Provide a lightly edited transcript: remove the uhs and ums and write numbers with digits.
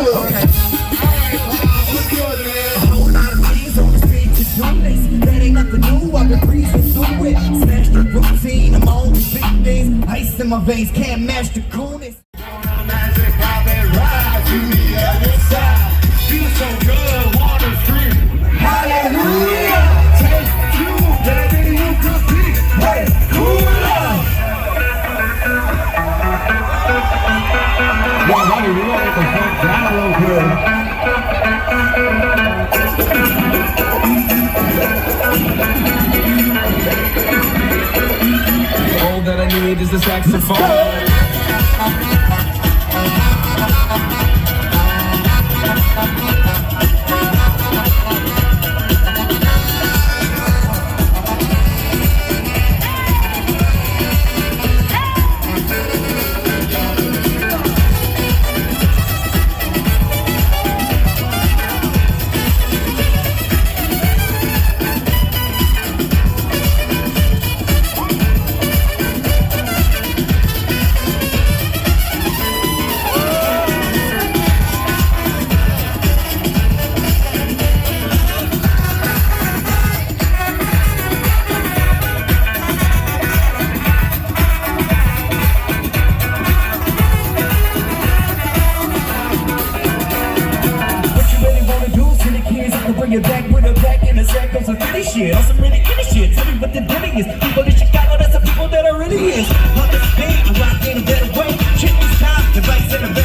Okay. A whole lot of things on the street to do this. That ain't nothing new, I've been breezing through it. Smash the routine, I'm on the big things. Ice in my veins, can't match the coolness. Magic, pop and ride to the other side. Feel so good, wanna scream. Hallelujah! Take two, baby, you could be. Hey, cooler! Yeah, buddy, we want to fuck down a little bit. All that I need is a saxophone. Bring it back with a back in a sack, goes some pretty shit, on some really kitty shit. Tell me what the deal is. People in Chicago, that's the people that I really is. Love this thing, I'm rocking a better way. Shit is time, the vice and the